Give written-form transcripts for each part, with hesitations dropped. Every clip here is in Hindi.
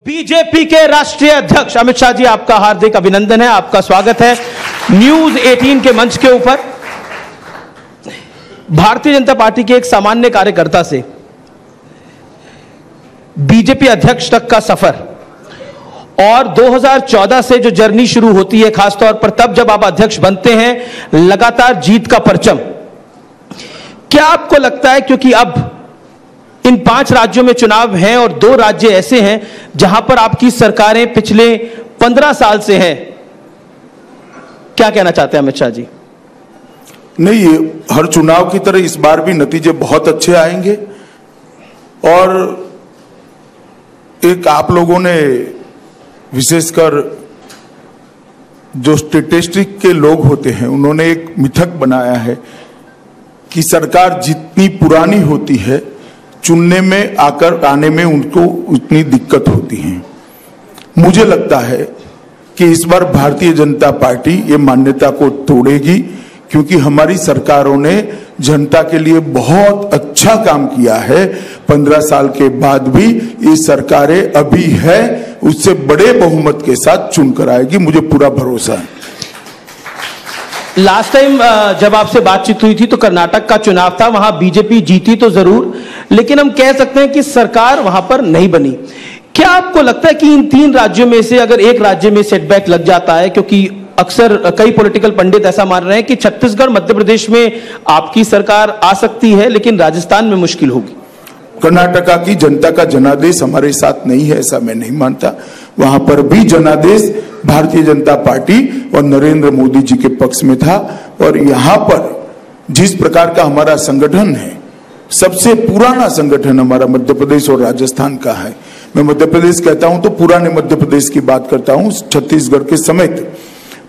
बीजेपी के राष्ट्रीय अध्यक्ष अमित शाह जी, आपका हार्दिक अभिनंदन है, आपका स्वागत है न्यूज 18 के मंच के ऊपर। भारतीय जनता पार्टी के एक सामान्य कार्यकर्ता से बीजेपी अध्यक्ष तक का सफर और 2014 से जो जर्नी शुरू होती है, खासतौर पर तब जब आप अध्यक्ष बनते हैं, लगातार जीत का परचम, क्या आपको लगता है, क्योंकि अब इन 5 राज्यों में चुनाव हैं और 2 राज्य ऐसे हैं जहां पर आपकी सरकारें पिछले 15 साल से हैं, क्या कहना चाहते हैं अमित शाह जी? नहीं, ये हर चुनाव की तरह इस बार भी नतीजे बहुत अच्छे आएंगे। और एक आप लोगों ने, विशेषकर जो स्टैटिस्टिक के लोग होते हैं, उन्होंने एक मिथक बनाया है कि सरकार जितनी पुरानी होती है, चुनने में आने में उनको उतनी दिक्कत होती है। मुझे लगता है कि इस बार भारतीय जनता पार्टी ये मान्यता को तोड़ेगी, क्योंकि हमारी सरकारों ने जनता के लिए बहुत अच्छा काम किया है। 15 साल के बाद भी ये सरकारें अभी है, उससे बड़े बहुमत के साथ चुनकर आएगी, मुझे पूरा भरोसा है। लास्ट टाइम जब आपसे बातचीत हुई थी तो कर्नाटक का चुनाव था, वहां बीजेपी जीती तो जरूर, लेकिन हम कह सकते हैं कि सरकार वहां पर नहीं बनी। क्या आपको लगता है कि इन 3 राज्यों में से अगर एक राज्य में सेटबैक लग जाता है, क्योंकि अक्सर कई पॉलिटिकल पंडित ऐसा मान रहे हैं कि छत्तीसगढ़, मध्य प्रदेश में आपकी सरकार आ सकती है, लेकिन राजस्थान में मुश्किल होगी? कर्नाटका की जनता का जनादेश हमारे साथ नहीं है, ऐसा मैं नहीं मानता। वहां पर भी जनादेश भारतीय जनता पार्टी और नरेंद्र मोदी जी के पक्ष में था। और यहां पर जिस प्रकार का हमारा संगठन है, सबसे पुराना संगठन हमारा मध्य प्रदेश और राजस्थान का है। मैं मध्य प्रदेश कहता हूं तो पुराने मध्य प्रदेश की बात करता हूं, छत्तीसगढ़ के समेत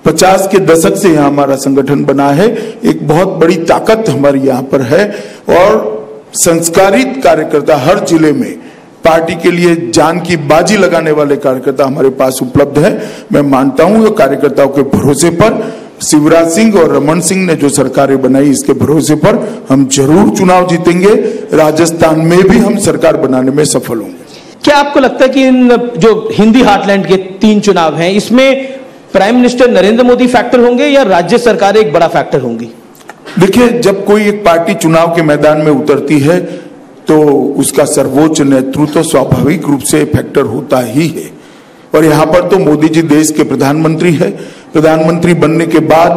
50 के दशक से यहां हमारा संगठन बना है। एक बहुत बड़ी ताकत हमारी यहां पर है और संस्कारित कार्यकर्ता हर जिले में पार्टी के लिए जान की बाजी लगाने वाले कार्यकर्ता हमारे पास उपलब्ध है। मैं मानता हूं ये कार्यकर्ताओं के भरोसे पर, शिवराज सिंह और रमन सिंह ने जो सरकारें बनाई, इसके भरोसे पर हम जरूर चुनाव जीतेंगे। राजस्थान में भी हम सरकार बनाने में सफल होंगे। क्या आपको लगता है कि इन जो हिंदी हार्टलैंड के 3 चुनाव हैं, इसमें prime minister Narendra Modi factor होंगे या राज्य सरकारें एक बड़ा फैक्टर होंगी? देखिए, जब कोई एक पार्टी चुनाव के मैदान में उतरती है तो उसका सर्वोच्च नेतृत्व स्वाभाविक रूप से फैक्टर होता ही है। और यहां पर तो मोदी जी देश के प्रधानमंत्री है। प्रधानमंत्री बनने के बाद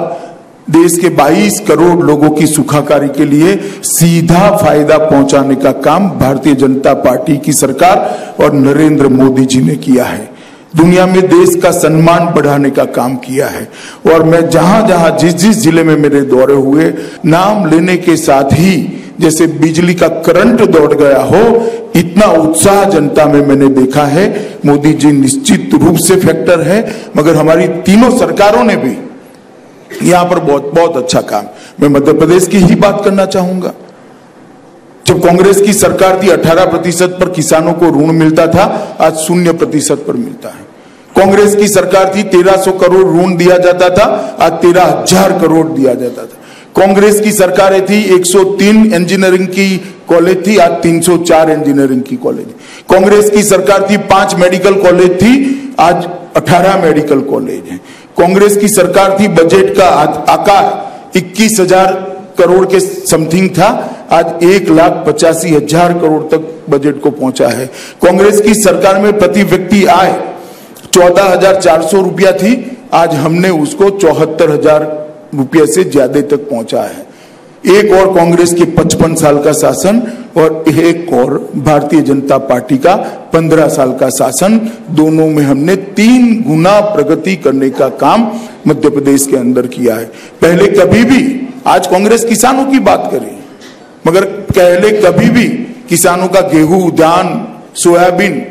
देश के 22 करोड़ लोगों की सुखाकारी के लिए सीधा फायदा पहुंचाने का काम भारतीय जनता पार्टी की सरकार और नरेंद्र मोदी जी ने किया है। दुनिया में देश का सम्मान बढ़ाने का काम किया है। और मैं जहां जहां जिस जिले में मेरे दौरे हुए, नाम लेने के साथ ही जैसे बिजली का करंट दौड़ गया हो, इतना उत्साह जनता में मैंने देखा है। मोदी जी निश्चित रूप से फैक्टर है, मगर हमारी तीनों सरकारों ने भी यहां पर बहुत बहुत अच्छा काम। मैं मध्य प्रदेश की ही बात करना चाहूंगा। जब कांग्रेस की सरकार थी, 18% पर किसानों को ऋण मिलता था, आज 0% पर मिलता है। कांग्रेस की सरकार थी, 1300 करोड़ ऋण दिया जाता था, आज 13,000 करोड़ दिया जाता था। कांग्रेस की सरकारें थी, 103 इंजीनियरिंग की कॉलेज थी, आज 304 इंजीनियरिंग की कॉलेज। कांग्रेस की सरकार थी, 5 मेडिकल कॉलेज थी, आज 18 मेडिकल कॉलेज हैं। कांग्रेस की सरकार थी, बजट का आकार 21,000 करोड़ के समथिंग था, आज 1,85,000 करोड़ तक बजट को पहुंचा है। कांग्रेस की सरकार में प्रति व्यक्ति आय 14,400 रुपया थी, आज हमने उसको 74,000 रुपये से ज्यादा तक पहुंचा है। एक और कांग्रेस के 55 साल का शासन और एक और भारतीय जनता पार्टी का 15 साल का शासन, दोनों में हमने 3 गुना प्रगति करने का काम मध्य प्रदेश के अंदर किया है। पहले कभी भी, आज कांग्रेस किसानों की बात करें, मगर पहले कभी भी किसानों का गेहूं, धान, सोयाबीन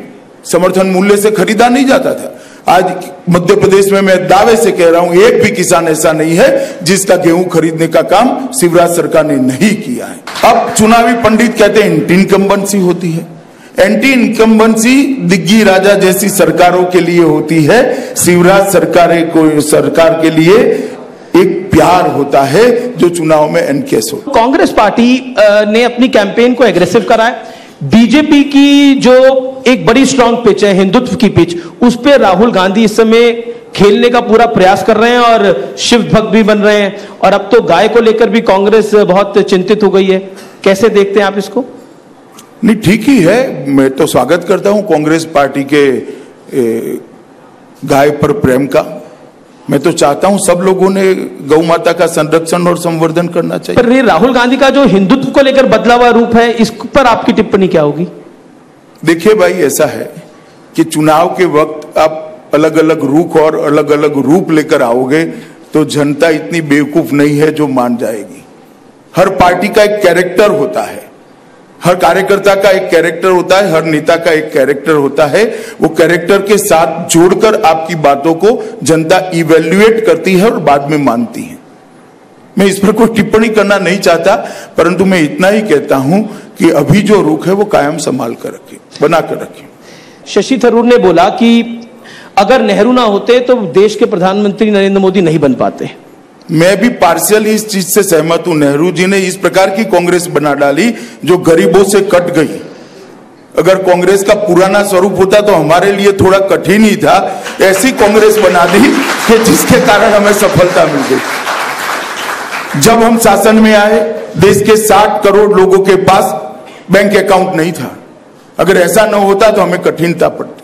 समर्थन मूल्य से खरीदा नहीं जाता था। आज मध्य प्रदेश में मैं दावे से कह रहा हूं, एक भी किसान ऐसा नहीं है जिसका गेहूं खरीदने का काम शिवराज सरकार ने नहीं किया है। अब चुनावी पंडित कहते हैं एंटी इनकम्बेंसी होती है। एंटी इनकम्बेंसी दिग्गी राजा जैसी सरकारों के लिए होती है, शिवराज सरकार के लिए एक प्यार होता है जो चुनाव में एनकेस हो। कांग्रेस पार्टी ने अपनी कैंपेन को एग्रेसिव कराया। बीजेपी की जो एक बड़ी स्ट्रांग पिच है, हिंदुत्व की पिच, उस पे राहुल गांधी इस समय खेलने का पूरा प्रयास कर रहे हैं और शिव भक्त भी बन रहे हैं, और अब तो गाय को लेकर भी कांग्रेस बहुत चिंतित हो गई है। कैसे देखते हैं आप इसको? नहीं, ठीक ही है। मैं तो स्वागत करता हूं कांग्रेस पार्टी के गाय पर प्रेम का। मैं तो चाहता हूं सब लोगों ने गौ माता का संरक्षण और संवर्धन करना चाहिए। पर ये राहुल गांधी का जो हिंदुत्व को लेकर बदला हुआ रूप है, इस पर आपकी टिप्पणी क्या होगी? देखिए भाई, ऐसा है कि चुनाव के वक्त आप अलग अलग रुख और अलग अलग रूप लेकर आओगे तो जनता इतनी बेवकूफ नहीं है जो मान जाएगी। हर पार्टी का एक कैरेक्टर होता है, हर कार्यकर्ता का एक कैरेक्टर होता है, हर नेता का एक कैरेक्टर होता है। वो कैरेक्टर के साथ जोड़कर आपकी बातों को जनता इवेल्युएट करती है और बाद में मानती है। मैं इस पर कोई टिप्पणी करना नहीं चाहता, परंतु मैं इतना ही कहता हूं कि अभी जो रुख है वो कायम संभाल कर रखें, बना कर रखें। शशि थरूर ने बोला कि अगर नेहरू ना होते तो देश के प्रधानमंत्री नरेंद्र मोदी नहीं बन पाते। मैं भी पार्शियली इस चीज से सहमत हूं। नेहरू जी ने इस प्रकार की कांग्रेस बना डाली जो गरीबों से कट गई। अगर कांग्रेस का पुराना स्वरूप होता तो हमारे लिए थोड़ा कठिन ही था। ऐसी कांग्रेस बना दी कि जिसके कारण हमें सफलता मिल गई। जब हम शासन में आए, देश के 60 करोड़ लोगों के पास बैंक अकाउंट नहीं था। अगर ऐसा न होता तो हमें कठिनता पड़ती।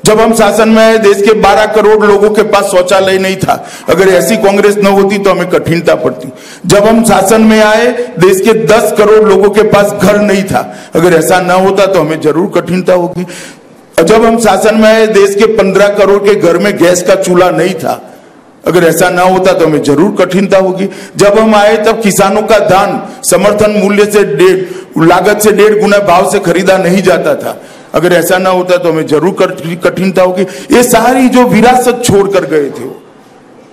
जब हम शासन में आए, देश के 12 करोड़ लोगों के पास शौचालय नहीं था। अगर ऐसी कांग्रेस न होती तो हमें कठिनता पड़ती। जब हम शासन में आए, देश के 10 करोड़ लोगों के पास घर नहीं था। अगर ऐसा न होता तो हमें जरूर कठिनता होगी। जब हम शासन में आए, देश के 15 करोड़ के घर में गैस का चूल्हा नहीं था। अगर ऐसा ना होता तो हमें जरूर कठिनता होगी। जब हम आए तब किसानों का धान समर्थन मूल्य से लागत से 1.5 गुना भाव से खरीदा नहीं जाता था। अगर ऐसा ना होता तो हमें जरूर कठिनता होगी। ये सारी जो विरासत छोड़ कर गए थे,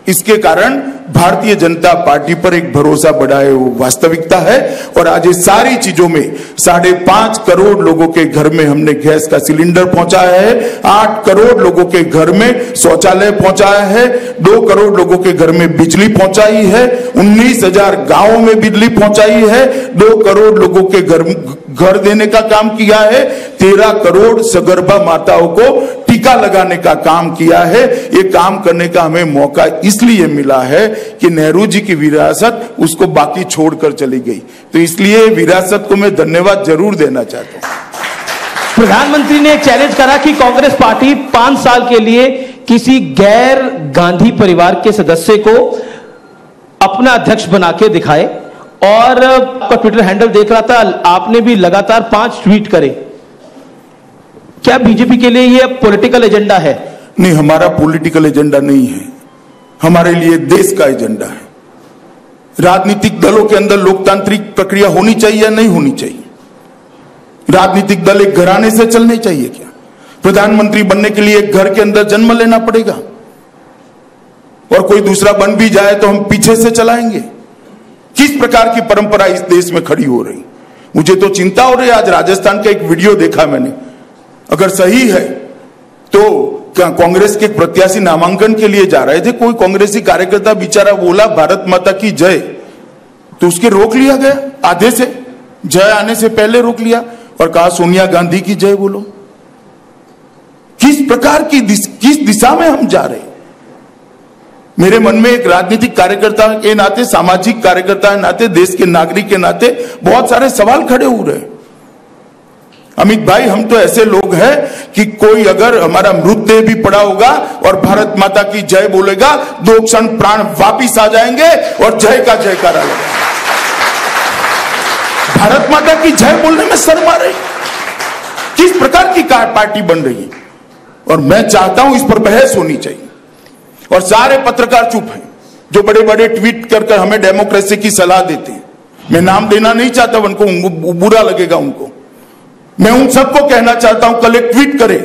इसके कारण भारतीय जनता पार्टी पर एक भरोसा बढ़ा है, वो वास्तविकता है। और आज ये सारी चीजों में 5.5 करोड़ लोगों के घर में हमने गैस का सिलेंडर पहुंचाया है, 8 करोड़ लोगों के घर में शौचालय पहुंचाया है, 2 करोड़ लोगों के घर में बिजली पहुंचाई है, 19,000 गांवों में बिजली पहुंचाई है, 2 करोड़ लोगों के घर देने का काम किया है, 13 करोड़ सगर्भा माताओं को टीका लगाने का काम किया है। ये काम करने का हमें मौका इसलिए मिला है कि नेहरू जी की विरासत उसको बाकी छोड़कर चली गई। तो इसलिए विरासत को मैं धन्यवाद जरूर देना चाहता हूं। प्रधानमंत्री ने एक चैलेंज करा कि कांग्रेस पार्टी 5 साल के लिए किसी गैर गांधी परिवार के सदस्य को अपना अध्यक्ष बना के दिखाए, और आपका ट्विटर हैंडल देख रहा था, आपने भी लगातार 5 ट्वीट करे। क्या बीजेपी के लिए यह पॉलिटिकल एजेंडा है? नहीं, हमारा पॉलिटिकल एजेंडा नहीं है। हमारे लिए देश का एजेंडा है। राजनीतिक दलों के अंदर लोकतांत्रिक प्रक्रिया होनी चाहिए या नहीं होनी चाहिए? राजनीतिक दल एक घराने से चलने चाहिए क्या? प्रधानमंत्री बनने के लिए एक घर के अंदर जन्म लेना पड़ेगा, और कोई दूसरा बन भी जाए तो हम पीछे से चलाएंगे? किस प्रकार की परंपरा इस देश में खड़ी हो रही? मुझे तो चिंता हो रही है। आज राजस्थान का एक वीडियो देखा मैंने, अगर सही है तो कांग्रेस के प्रत्याशी नामांकन के लिए जा रहे थे, कोई कांग्रेसी कार्यकर्ता बेचारा बोला भारत माता की जय, तो उसके रोक लिया गया। आधे से जय आने से पहले रोक लिया और कहा सोनिया गांधी की जय बोलो। किस प्रकार की किस दिशा में हम जा रहे हैं? मेरे मन में एक राजनीतिक कार्यकर्ता के नाते, सामाजिक कार्यकर्ता के नाते, देश के नागरिक के नाते बहुत सारे सवाल खड़े हो रहे हैं। अमित भाई, हम तो ऐसे लोग हैं कि कोई अगर हमारा मृतदेह भी पड़ा होगा और भारत माता की जय बोलेगा, 2 क्षण प्राण वापिस आ जाएंगे और जय का जयकारा लगेगा। भारत माता की जय बोलने में शर्म आ रही? किस प्रकार की पार्टी बन रही? और मैं चाहता हूं इस पर बहस होनी चाहिए। और सारे पत्रकार चुप हैं जो बड़े बड़े ट्वीट कर हमें डेमोक्रेसी की सलाह देते हैं। मैं नाम देना नहीं चाहता, उनको बुरा लगेगा उनको। मैं उन सबको कहना चाहता हूं, कल एक ट्वीट करे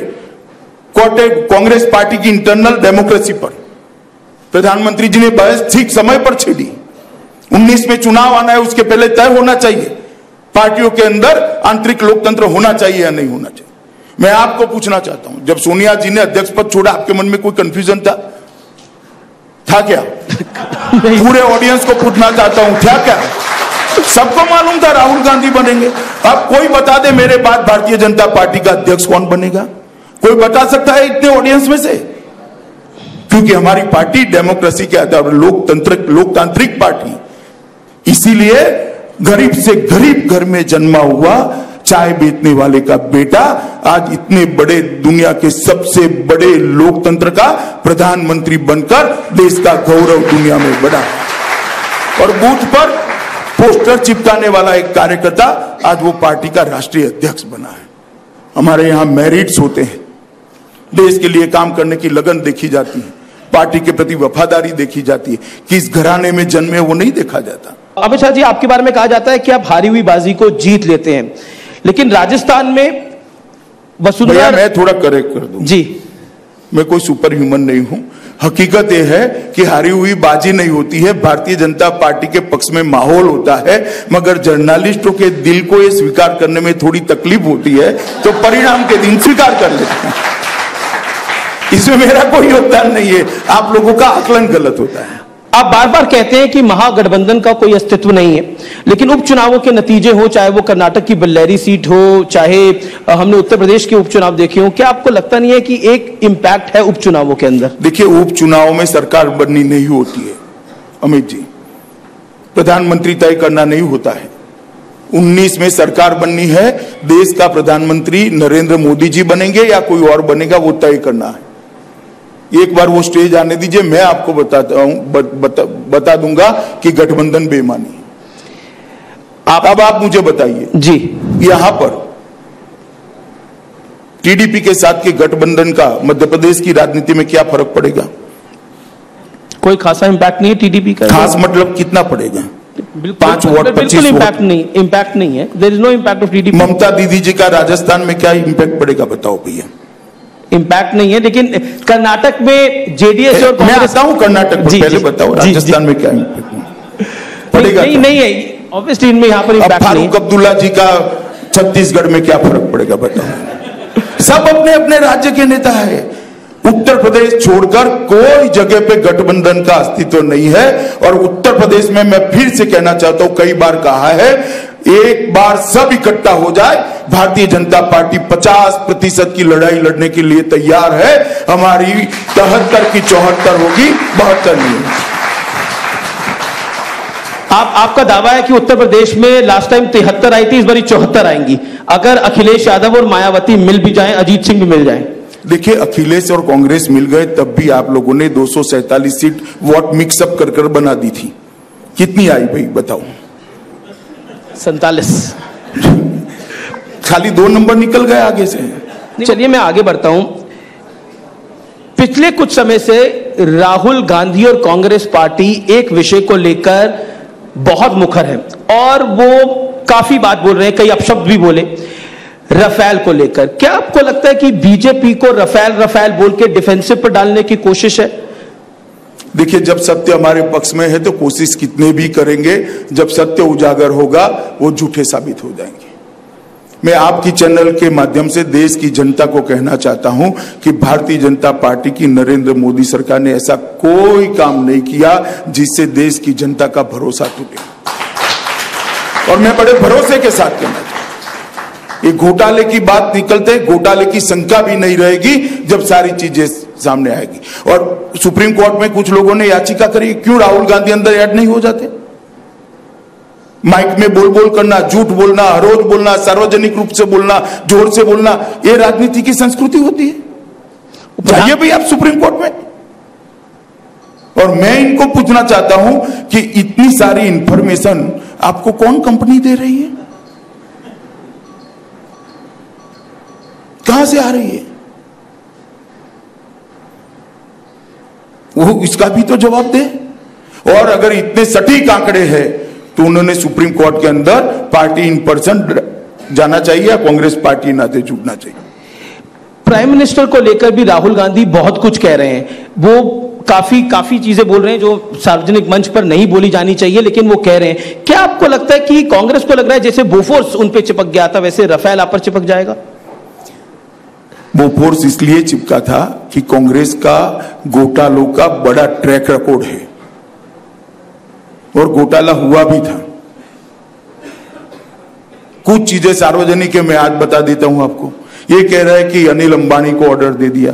कांग्रेस पार्टी की इंटरनल डेमोक्रेसी पर। प्रधानमंत्री जी ने बहस ठीक समय पर छेड़ी। 19 में चुनाव आना है, उसके पहले तय होना चाहिए पार्टियों के अंदर आंतरिक लोकतंत्र होना चाहिए या नहीं होना चाहिए। मैं आपको पूछना चाहता हूं, जब सोनिया जी ने अध्यक्ष पद छोड़ा, आपके मन में कोई कंफ्यूजन था क्या? पूरे ऑडियंस को पूछना चाहता हूं, क्या? सबको मालूम था राहुल गांधी बनेंगे। अब कोई बता दे मेरे बाद भारतीय जनता पार्टी का अध्यक्ष कौन बनेगा? कोई बता सकता है इतने ऑडियंस में से? क्योंकि हमारी पार्टी डेमोक्रेसी के आधार पर लोकतांत्रिक पार्टी, इसीलिए गरीब से गरीब घर में जन्मा हुआ चाय बेचने वाले का बेटा आज इतने बड़े दुनिया के सबसे बड़े लोकतंत्र का प्रधानमंत्री बनकर देश का गौरव दुनिया में बढ़ा। और बूथ पर पोस्टर चिपकाने वाला एक कार्यकर्ता आज वो पार्टी का राष्ट्रीय अध्यक्ष बना है। हमारे यहां मेरिट्स होते हैं, देश के लिए काम करने की लगन देखी जाती है, पार्टी के प्रति वफादारी देखी जाती है। किस घराने में जन्मे वो नहीं देखा जाता। अमित शाह जी, आपके बारे में कहा जाता है कि आप हारी हुई बाजी को जीत लेते हैं, लेकिन राजस्थान में वसुंधरा, मैं थोड़ा करेक्ट कर दूं जी, मैं कोई सुपर ह्यूमन नहीं हूं। हकीकत यह है कि हारी हुई बाजी नहीं होती है, भारतीय जनता पार्टी के पक्ष में माहौल होता है, मगर जर्नलिस्टों के दिल को यह स्वीकार करने में थोड़ी तकलीफ होती है, तो परिणाम के दिन स्वीकार कर लेते हैं। इसमें मेरा कोई योगदान नहीं है, आप लोगों का आकलन गलत होता है। आप बार बार कहते हैं कि महागठबंधन का कोई अस्तित्व नहीं है, लेकिन उपचुनावों के नतीजे हो, चाहे वो कर्नाटक की बल्लेरी सीट हो, चाहे हमने उत्तर प्रदेश के उपचुनाव देखे हो, क्या आपको लगता नहीं है कि एक इंपैक्ट है उपचुनावों के अंदर? देखिए, उपचुनाव में सरकार बननी नहीं होती है अमित जी, प्रधानमंत्री तय करना नहीं होता है। 19 में सरकार बननी है, देश का प्रधानमंत्री नरेंद्र मोदी जी बनेंगे या कोई और बनेगा वो तय करना है। एक बार वो स्टेज आने दीजिए, मैं आपको बताता हूं, बता दूंगा कि गठबंधन बेईमानी है। अब आप मुझे बताइए जी, यहां पर टीडीपी के साथ के गठबंधन का मध्य प्रदेश की राजनीति में क्या फर्क पड़ेगा? कोई खासा इंपैक्ट नहीं है टीडीपी का। खास मतलब कितना पड़ेगा? 5 वोट, 25 इंपैक्ट नहीं है। There is no impact of TDP. Mamata Didi ji का राजस्थान में क्या इंपैक्ट पड़ेगा बताओ भैया? इंपैक्ट नहीं है, लेकिन कर्नाटक में जेडीएस और कांग्रेस, मैं आता हूं कर्नाटक पर, पहले बताओ राजस्थान में क्या इंपैक्ट पड़ेगा? नहीं है ऑब्वियसली, इनमें यहां पर इंपैक्ट नहीं। फारूक अब्दुल्ला जी का छत्तीसगढ़ में क्या फर्क पड़ेगा बताओ? सब अपने अपने राज्य के नेता है। उत्तर प्रदेश छोड़कर कोई जगह पे गठबंधन का अस्तित्व नहीं है। और उत्तर प्रदेश में मैं फिर से कहना चाहता हूं, कई बार कहा है, एक बार सब इकट्ठा हो जाए, भारतीय जनता पार्टी 50% की लड़ाई लड़ने के लिए तैयार है। हमारी 73 की 74 होगी, 72 नहीं। आपका दावा है कि उत्तर प्रदेश में लास्ट टाइम 73 आई थी, इस बार 74 आएंगी, अगर अखिलेश यादव और मायावती मिल भी जाएं, अजीत सिंह भी मिल जाएं। देखिए, अखिलेश और कांग्रेस मिल गए तब भी आप लोगों ने 247 सीट वोट मिक्सअप कर बना दी थी। कितनी आई भाई बताओ? 47। खाली 2 नंबर निकल गए आगे से। चलिए मैं आगे बढ़ता हूं। पिछले कुछ समय से राहुल गांधी और कांग्रेस पार्टी एक विषय को लेकर बहुत मुखर है और वो काफी बात बोल रहे हैं, कई अपशब्द भी बोले, रफेल को लेकर। क्या आपको लगता है कि बीजेपी को रफेल बोल के डिफेंसिव पर डालने की कोशिश है? देखिए, जब सत्य हमारे पक्ष में है तो कोशिश कितने भी करेंगे, जब सत्य उजागर होगा वो झूठे साबित हो जाएंगे। मैं आपकी चैनल के माध्यम से देश की जनता को कहना चाहता हूं कि भारतीय जनता पार्टी की नरेंद्र मोदी सरकार ने ऐसा कोई काम नहीं किया जिससे देश की जनता का भरोसा टूटे। और मैं बड़े भरोसे के साथ कहना चाहता हूं, ये घोटाले की बात निकलते, घोटाले की शंका भी नहीं रहेगी जब सारी चीजें सामने आएगी। और सुप्रीम कोर्ट में कुछ लोगों ने याचिका करी, क्यों राहुल गांधी अंदर ऐड नहीं हो जाते? माइक में बोल करना, झूठ बोलना, हर रोज बोलना, सार्वजनिक रूप से बोलना, जोर से बोलना, ये राजनीति की संस्कृति होती है। जाइए भी आप सुप्रीम कोर्ट में। और मैं इनको पूछना चाहता हूं कि इतनी सारी इंफॉर्मेशन आपको कौन कंपनी दे रही है? कहां से आ रही है? वो इसका भी तो जवाब दे। और अगर इतने सटीक आंकड़े हैं तो उन्होंने सुप्रीम कोर्ट के अंदर पार्टी इन पर्सन जाना चाहिए या कांग्रेस पार्टी नाते जुड़ना चाहिए। प्राइम मिनिस्टर को लेकर भी राहुल गांधी बहुत कुछ कह रहे हैं, वो काफी चीजें बोल रहे हैं जो सार्वजनिक मंच पर नहीं बोली जानी चाहिए, लेकिन वो कह रहे हैं। क्या आपको लगता है कि कांग्रेस को लग रहा है जैसे बोफोर्स उन पे चिपक गया था वैसे रफेल आप पर चिपक जाएगा? बोफोर्स इसलिए चिपका था कि कांग्रेस का घोटालों का बड़ा ट्रैक रिकॉर्ड है और घोटाला हुआ भी था। कुछ चीजें सार्वजनिक है, मैं आज बता देता हूं आपको। ये कह रहा है कि अनिल अंबानी को ऑर्डर दे दिया।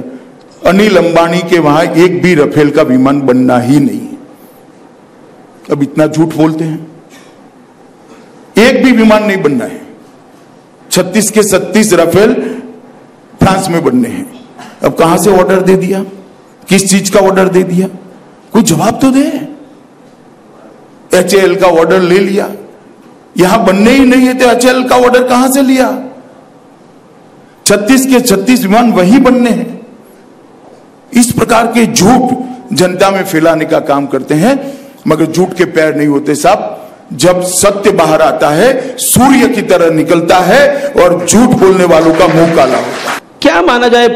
अनिल अंबानी के वहां एक भी राफेल का विमान बनना ही नहीं है। अब इतना झूठ बोलते हैं, एक भी विमान नहीं बनना है। 36 के 36 राफेल फ्रांस में बनने हैं। अब कहां से ऑर्डर दे दिया, किस चीज का ऑर्डर दे दिया, कोई जवाब तो दे। HAL का ऑर्डर ले लिया, यहां बनने ही नहीं है तो HAL का ऑर्डर कहां से लिया? 36 के 36 विमान वहीं बनने हैं। इस प्रकार के झूठ जनता में फैलाने का काम करते हैं, मगर झूठ के पैर नहीं होते साहब। जब सत्य बाहर आता है सूर्य की तरह निकलता है और झूठ बोलने वालों का मुंह काला होता है। क्या माना जाए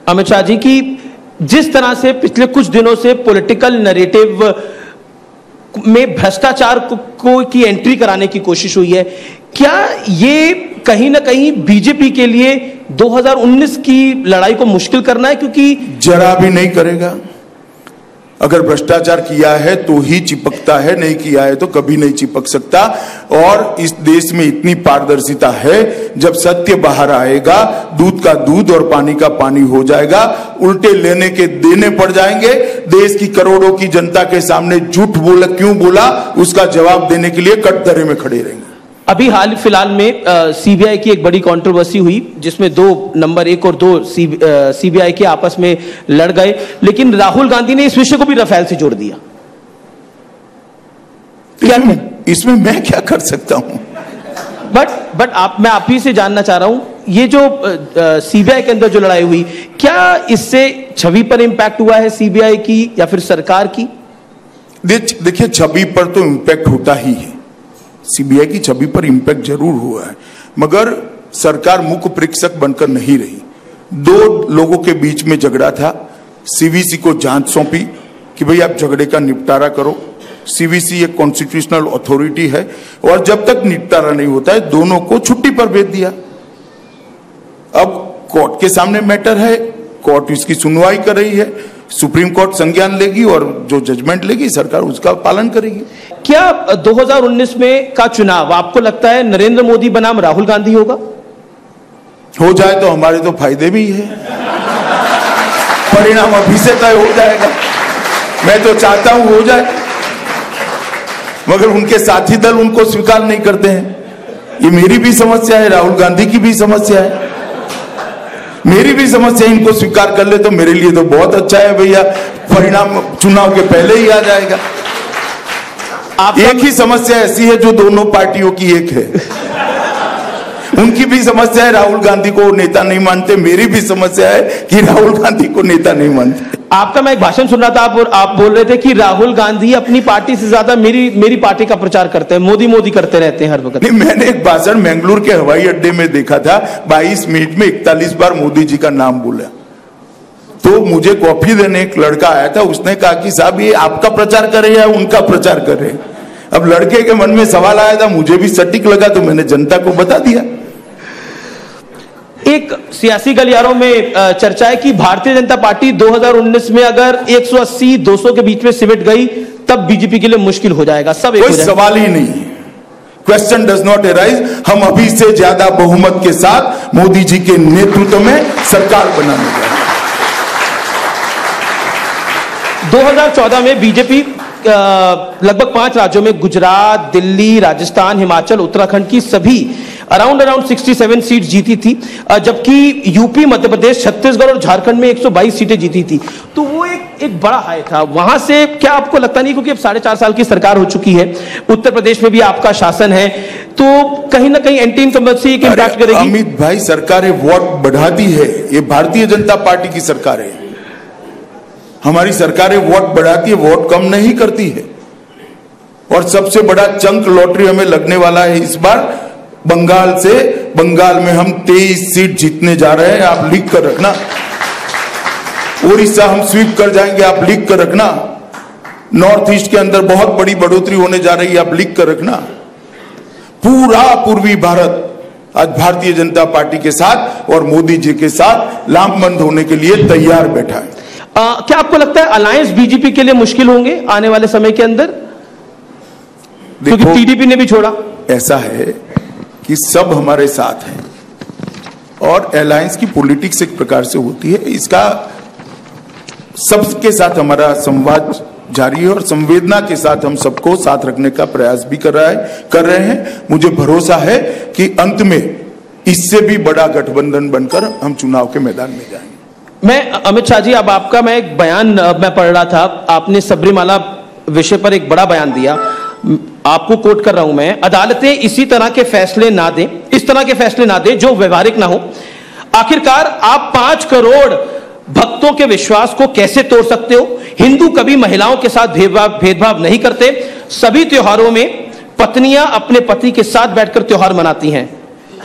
अमित शाह जी की जिस तरह से पिछले कुछ दिनों से पॉलिटिकल नैरेटिव में भ्रष्टाचार को की एंट्री कराने की कोशिश हुई है, क्या ये कहीं ना कहीं बीजेपी के लिए 2019 की लड़ाई को मुश्किल करना है? क्योंकि जरा भी नहीं करेगा। अगर भ्रष्टाचार किया है तो ही चिपकता है, नहीं किया है तो कभी नहीं चिपक सकता। और इस देश में इतनी पारदर्शिता है, जब सत्य बाहर आएगा दूध का दूध और पानी का पानी हो जाएगा। उल्टे लेने के देने पड़ जाएंगे। देश की करोड़ों की जनता के सामने झूठ बोला, क्यों बोला, उसका जवाब देने के लिए कटघरे में खड़े रहेंगे। अभी हाल फिलहाल में सीबीआई की एक बड़ी कंट्रोवर्सी हुई जिसमें 2 नंबर 1 और 2 सीबीआई के आपस में लड़ गए, लेकिन राहुल गांधी ने इस विषय को भी राफेल से जोड़ दिया। इसमें मैं क्या कर सकता हूं? बट मैं आप ही से जानना चाह रहा हूं, ये जो सीबीआई के अंदर जो लड़ाई हुई, क्या इससे छवि पर इंपैक्ट हुआ है सीबीआई की या फिर सरकार की? देखिए, छवि पर तो इंपैक्ट होता ही है। सीबीआई की छवि पर इंपैक्ट जरूर हुआ है, मगर सरकार मुख्य प्रेक्षक बनकर नहीं रही। 2 लोगों के बीच में झगड़ा था, सीवीसी को जांच सौंपी कि भाई आप झगड़े का निपटारा करो। सीवीसी एक कॉन्स्टिट्यूशनल अथॉरिटी है और जब तक निपटारा नहीं होता है दोनों को छुट्टी पर भेज दिया। अब कोर्ट के सामने मैटर है, कोर्ट इसकी सुनवाई कर रही है, सुप्रीम कोर्ट संज्ञान लेगी और जो जजमेंट लेगी सरकार उसका पालन करेगी। क्या 2019 में का चुनाव आपको लगता है नरेंद्र मोदी बनाम राहुल गांधी होगा? हो जाए तो हमारे तो फायदे भी है। परिणाम अभी से तय हो जाएगा। मैं तो चाहता हूं हो जाए, मगर उनके साथी दल उनको स्वीकार नहीं करते हैं। ये मेरी भी समस्या है, राहुल गांधी की भी समस्या है, मेरी भी समस्या। इनको स्वीकार कर ले तो मेरे लिए तो बहुत अच्छा है भैया, परिणाम चुनाव के पहले ही आ जाएगा। एक ही समस्या ऐसी है जो दोनों पार्टियों की एक है। उनकी भी समस्या है राहुल गांधी को नेता नहीं मानते, मेरी भी समस्या है कि राहुल गांधी को नेता नहीं मानते। आपका मैं एक भाषण सुन रहा था, आप बोल रहे थे कि राहुल गांधी अपनी पार्टी से ज्यादा मेरी पार्टी का प्रचार करते हैं, मोदी मोदी करते रहते हैं हर वक्त। नहीं, मैंने एक भाषण मैंगलोर के हवाई अड्डे में देखा था, 22 मिनट में 41 बार मोदी जी का नाम बोला। तो मुझे कॉफी देने एक लड़का आया था, उसने कहा कि साहब ये आपका प्रचार कर रहे हैं या उनका प्रचार कर रहे हैं? अब लड़के के मन में सवाल आया था, मुझे भी सटीक लगा तो मैंने जनता को बता दिया। एक सियासी गलियारों में चर्चा है कि भारतीय जनता पार्टी 2019 में अगर 180-200 के बीच में सिमट गई तब बीजेपी के लिए मुश्किल हो जाएगा। सब कोई सवाल ही नहीं है, क्वेश्चन डज नॉट अराइज। हम अभी से ज्यादा बहुमत के साथ मोदी जी के नेतृत्व में सरकार बनाने जा रहे हैं। 2014 में बीजेपी लगभग 5 राज्यों में गुजरात, दिल्ली, राजस्थान, हिमाचल, उत्तराखंड की सभी अराउंड 67 सीट जीती थी, जबकि यूपी, मध्य प्रदेश, छत्तीसगढ़ और झारखंड में 122 सीटें जीती थी। तो वो एक बड़ा हाई था। वहां से क्या आपको लगता नहीं, क्योंकि अब 4.5 साल की सरकार हो चुकी है, उत्तर प्रदेश में भी आपका शासन है, तो कहीं ना कहीं एंटी इनकम्बेंसी एक इंपैक्ट करेगी? अमित भाई, सरकारें वोट बढ़ाती है, ये भारतीय जनता पार्टी की सरकार है। हमारी सरकारें वोट बढ़ाती है, वोट कम नहीं करती है। और सबसे बड़ा चंक लॉटरी हमें लगने वाला है इस बार बंगाल से। बंगाल में हम 23 सीट जीतने जा रहे हैं, आप लिख कर रखना। उड़ीसा हम स्वीप कर जाएंगे, आप लिख कर रखना। नॉर्थ ईस्ट के अंदर बहुत बड़ी बढ़ोतरी होने जा रही है, आप लिख कर रखना। पूरा पूर्वी भारत आज भारतीय जनता पार्टी के साथ और मोदी जी के साथ लामबंद होने के लिए तैयार बैठा है। क्या आपको लगता है अलायंस बीजेपी के लिए मुश्किल होंगे आने वाले समय के अंदर? क्योंकि टीडीपी ने भी छोड़ा। ऐसा है कि सब हमारे साथ हैं और अलायंस की पॉलिटिक्स एक प्रकार से होती है, इसका सबके साथ हमारा संवाद जारी है और संवेदना के साथ हम सबको साथ रखने का प्रयास भी कर रहे हैं। मुझे भरोसा है कि अंत में इससे भी बड़ा गठबंधन बनकर हम चुनाव के मैदान में जाएंगे। मैं अमित शाह जी, अब आपका मैं एक बयान मैं पढ़ रहा था, आपने सबरीमाला विषय पर एक बड़ा बयान दिया, आपको कोट कर रहा हूं मैं, अदालतें इसी तरह के फैसले ना दें, इस तरह के फैसले ना दें जो व्यवहारिक ना हो। आखिरकार आप 5 करोड़ भक्तों के विश्वास को कैसे तोड़ सकते हो? हिंदू कभी महिलाओं के साथ भेदभाव नहीं करते। सभी त्योहारों में पत्नियां अपने पति के साथ बैठकर त्योहार मनाती हैं।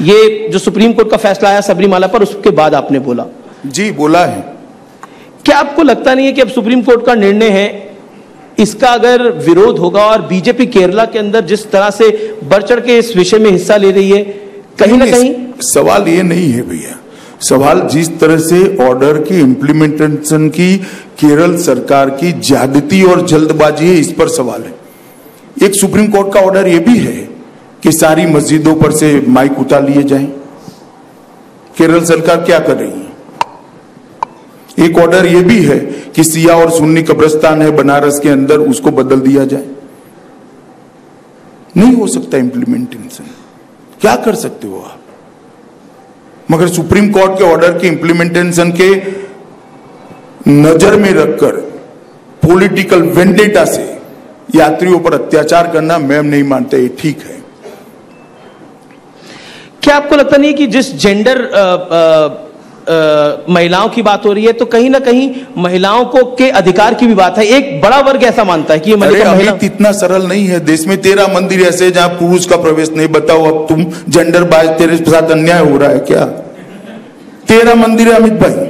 ये जो सुप्रीम कोर्ट का फैसला आया सबरीमाला पर, उसके बाद आपने बोला। जी, बोला है। क्या आपको लगता नहीं है कि अब सुप्रीम कोर्ट का निर्णय है, इसका अगर विरोध होगा और बीजेपी केरला के अंदर जिस तरह से बढ़ चढ़ के इस विषय में हिस्सा ले रही है, कहीं ना कहीं सवाल ये नहीं है भैया, सवाल जिस तरह से ऑर्डर की इंप्लीमेंटेशन की केरल सरकार की ज्यादती और जल्दबाजी है, इस पर सवाल है। एक सुप्रीम कोर्ट का ऑर्डर यह भी है कि सारी मस्जिदों पर से माइक उतार लिए जाएं। केरल सरकार क्या कर रही है? एक ऑर्डर यह भी है कि सिया और सुन्नी कब्रिस्तान है बनारस के अंदर, उसको बदल दिया जाए। नहीं हो सकता इम्प्लीमेंटेशन, क्या कर सकते हो आप? मगर सुप्रीम कोर्ट के ऑर्डर की इंप्लीमेंटेशन के नजर में रखकर पॉलिटिकल वेंडेटा से यात्रियों पर अत्याचार करना मैं नहीं मानता ये ठीक है। क्या आपको लगता नहीं कि जिस जेंडर महिलाओं की बात हो रही है, तो कहीं ना कहीं महिलाओं को के अधिकार की भी बात है? एक बड़ा वर्ग ऐसा मानता है कि ये महिला इतना सरल नहीं है। देश में 13 मंदिर ऐसे हैं जहां पुरुष का प्रवेश नहीं। बताओ अब तुम जेंडर बायस, तेरे साथ अन्याय हो रहा है क्या? 13 मंदिर है अमित भाई,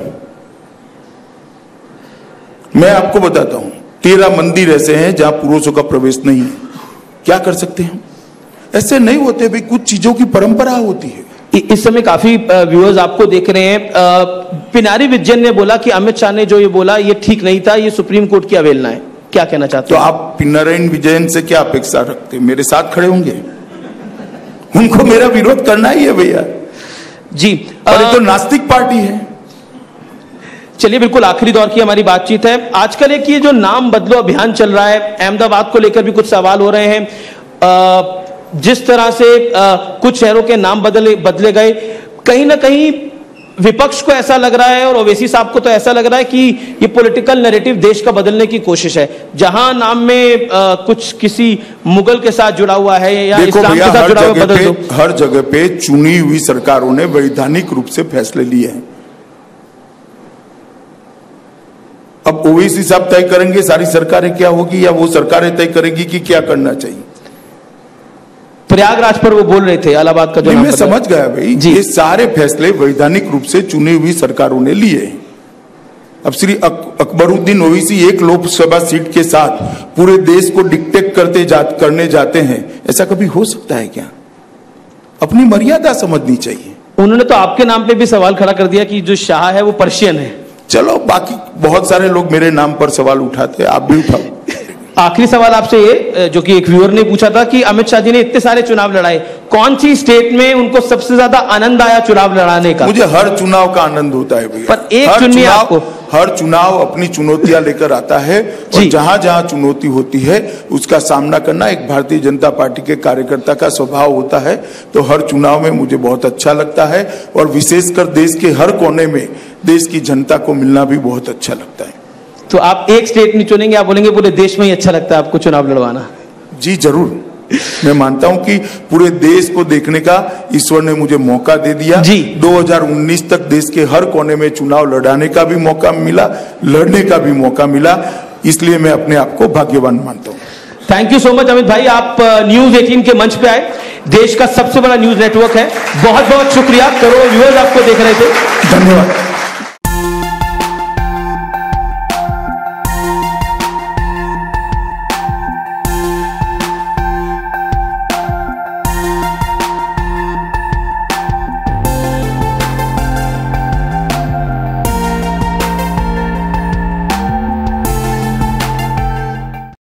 मैं आपको बताता हूं, 13 मंदिर ऐसे हैं जहां पुरुषों का प्रवेश नहीं है। क्या कर सकते हैं? ऐसे नहीं होते भाई, कुछ चीजों की परंपरा होती है। इस समय काफी व्यूअर्स आपको देख रहे हैं। पिनारी विजयन ने बोला कि अमित शाह ने जो ये बोला ये ठीक नहीं था, ये सुप्रीम कोर्ट की अवहेलना है। क्या कहना चाहते हैं? तो आप पिनारायण विजयन से क्या अपेक्षा रखते? मेरे साथ खड़े होंगे? उनको मेरा विरोध करना ही है भैया जी। और ये तो नास्तिक पार्टी है। चलिए, बिल्कुल आखिरी दौर की हमारी बातचीत है। आजकल एक ये जो नाम बदलो अभियान चल रहा है, अहमदाबाद को लेकर भी कुछ सवाल हो रहे हैं। जिस तरह से कुछ शहरों के नाम बदले गए, कहीं ना कहीं विपक्ष को ऐसा लग रहा है और ओवैसी साहब को तो ऐसा लग रहा है कि ये पॉलिटिकल नैरेटिव देश का बदलने की कोशिश है। जहां नाम में कुछ किसी मुगल के साथ जुड़ा हुआ है या इस्लाम के साथ जुड़ा हुआ, बदल दो। हर जगह पे चुनी हुई सरकारों ने वैधानिक रूप से फैसले लिए हैं। अब ओवैसी साहब तय करेंगे सारी सरकारें क्या होगी, या वो सरकारें तय करेंगी कि क्या करना चाहिए? प्रयागराज पर वो बोल रहे थे, इलाहाबाद का जो मैं समझ गया भाई, ये सारे फैसले वैधानिक रूप से चुनी हुई सरकारों ने लिए हैं। अब श्री अकबरुद्दीन ओवैसी एक लोकसभा सीट के साथ पूरे देश को डिक्टेट करने जाते हैं, ऐसा कभी हो सकता है क्या? अपनी मर्यादा समझनी चाहिए। उन्होंने तो आपके नाम पे भी सवाल खड़ा कर दिया कि जो शाह है वो पर्शियन है। चलो, बाकी बहुत सारे लोग मेरे नाम पर सवाल उठाते हैं, आप भी उठाओ। आखिरी सवाल आपसे ये, जो कि एक व्यूअर ने पूछा था कि अमित शाह जी ने इतने सारे चुनाव लड़ाए, कौन सी स्टेट में उनको सबसे ज्यादा आनंद आया चुनाव लड़ाने का? मुझे हर चुनाव का आनंद होता है भैया, पर एक चुनिए आपको। हर चुनाव अपनी चुनौतियां लेकर आता है और जहां जहां चुनौती होती है उसका सामना करना एक भारतीय जनता पार्टी के कार्यकर्ता का स्वभाव होता है। तो हर चुनाव में मुझे बहुत अच्छा लगता है और विशेषकर देश के हर कोने में देश की जनता को मिलना भी बहुत अच्छा लगता है। तो आप एक स्टेट नहीं चुनेंगे, आप बोलेंगे पूरे देश में ही अच्छा लगता है आपको चुनाव लड़वाना? जी जरूर, मैं मानता हूं कि पूरे देश को देखने का ईश्वर ने मुझे मौका दे दिया जी। 2019 तक देश के हर कोने में चुनाव लड़ाने का भी मौका मिला, लड़ने का भी मौका मिला, इसलिए मैं अपने आप को भाग्यवान मानता हूं। Thank you so much Amit भाई, आप न्यूज 18 के मंच पे आए, देश का सबसे बड़ा न्यूज नेटवर्क है। बहुत बहुत शुक्रिया। करोड़ों व्यूअर्स आपको देख रहे थे, धन्यवाद।